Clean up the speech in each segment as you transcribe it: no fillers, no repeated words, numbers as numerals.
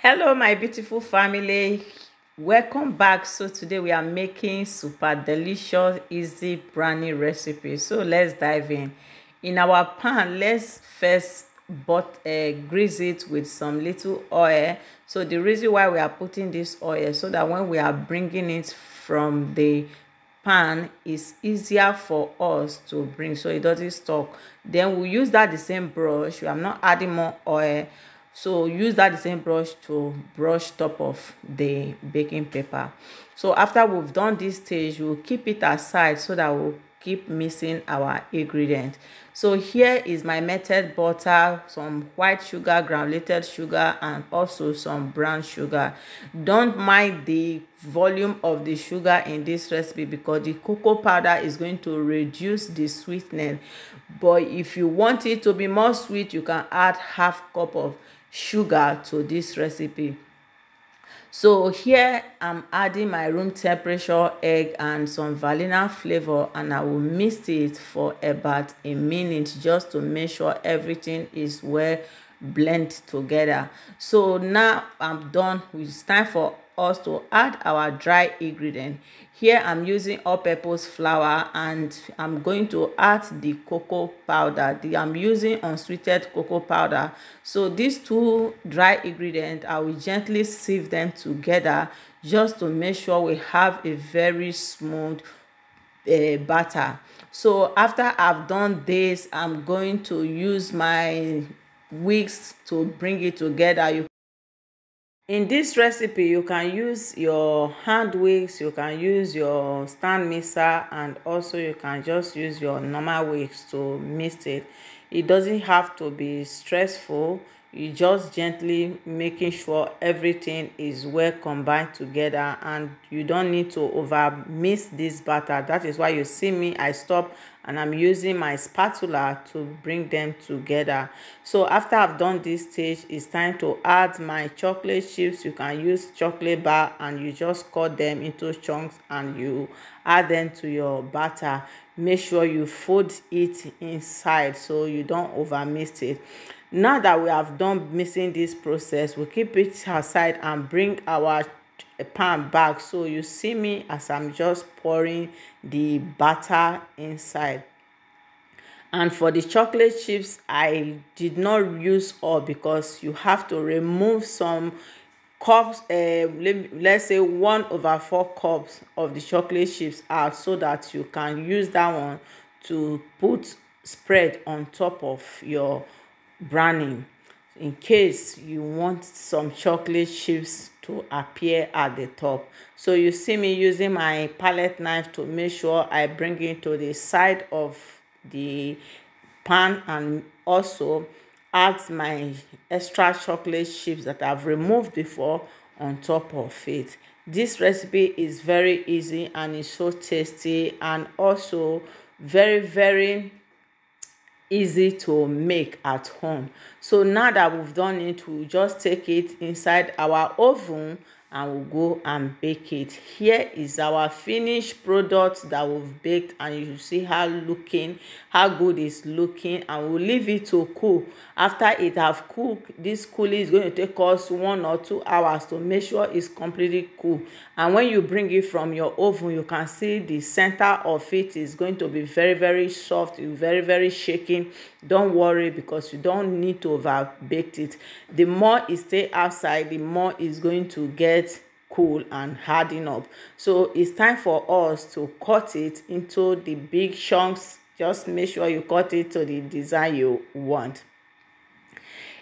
Hello my beautiful family, welcome back. So today we are making super delicious easy brownie recipe. So let's dive in our pan. Let's first grease it with some little oil. So the reason why we are putting this oil, so that when we are bringing it from the pan, is easier for us to bring, so it doesn't stuck. Then we use that the same brush. I'm not adding more oil, so use that the same brush to brush top of the baking paper. So after we've done this stage, we'll keep it aside so that we'll keep mixing our ingredient. So here is my melted butter, some white sugar, granulated sugar, and also some brown sugar. Don't mind the volume of the sugar in this recipe because the cocoa powder is going to reduce the sweetness. But if you want it to be more sweet, you can add half cup of sugar to this recipe. So here I'm adding my room temperature egg and some vanilla flavor, and I will mix it for about a minute just to make sure everything is well blend together. So now I'm done. It's time for us to add our dry ingredient. Here I'm using all-purpose flour, and I'm going to add the cocoa powder. I'm using unsweetened cocoa powder. So these two dry ingredients, I will gently sieve them together just to make sure we have a very smooth batter. So after I've done this, I'm going to use my whisk to bring it together. In this recipe, you can use your hand whisk, you can use your stand mixer, and also you can just use your normal whisk to mix it. It doesn't have to be stressful. You just gently making sure everything is well combined together, and you don't need to over mix this batter. That is why you see me, I stop and I'm using my spatula to bring them together. So after I've done this stage, it's time to add my chocolate chips. You can use chocolate bar, and you just cut them into chunks and you add them to your batter. Make sure you fold it inside so you don't over mix it. Now that we have done mixing this process, we keep it aside and bring our pan back. So you see me as I'm just pouring the batter inside. And for the chocolate chips, I did not use all because you have to remove some cups, let's say 1/4 cups of the chocolate chips out, so that you can use that one to put spread on top of your brownie, in case you want some chocolate chips to appear at the top. So you see me using my palette knife to make sure I bring it to the side of the pan, and also add my extra chocolate chips that I've removed before on top of it. This recipe is very easy and it's so tasty, and also very easy to make at home. So now that we've done it, we'll just take it inside our oven and we'll go and bake it. Here is our finished product that we've baked, and you see how good it's looking, and we'll leave it to cool. After it have cooked, this cooling is going to take us 1 or 2 hours to make sure it's completely cool. And when you bring it from your oven, you can see the center of it is going to be very soft, very shaking. Don't worry, because you don't need to over bake it. The more it stay outside, the more it's going to get cool and harden up. So it's time for us to cut it into the big chunks. Just make sure you cut it to the design you want.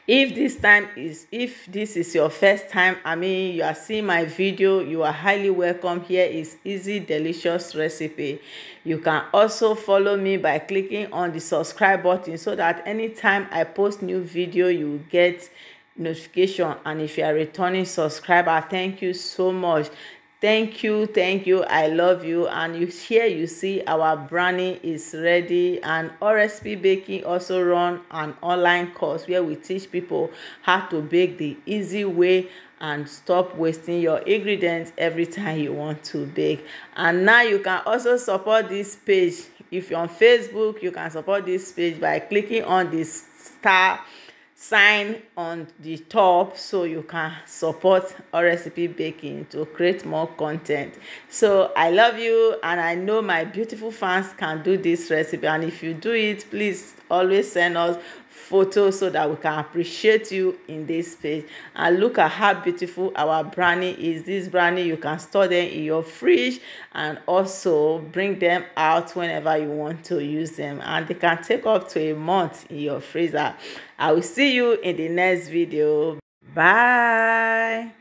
If this is your first time, you are seeing my video, you are highly welcome. Here is easy delicious recipe. You can also follow me by clicking on the subscribe button, so that anytime I post new video, you will get notification. And if you are a returning subscriber, thank you so much. Thank you, I love you. And here you see our brownie is ready. And RSP Baking also run an online course where we teach people how to bake the easy way and stop wasting your ingredients every time you want to bake. And now you can also support this page. If you're on Facebook, you can support this page by clicking on this star sign on the top so you can support our recipe baking to create more content. So I love you, and I know my beautiful fans can do this recipe, and if you do it, please always send us photos so that we can appreciate you in this page. And look at how beautiful our brownie is. This brownie, you can store them in your fridge and also bring them out whenever you want to use them, and they can take up to a month in your freezer. I will see you in the next video. Bye.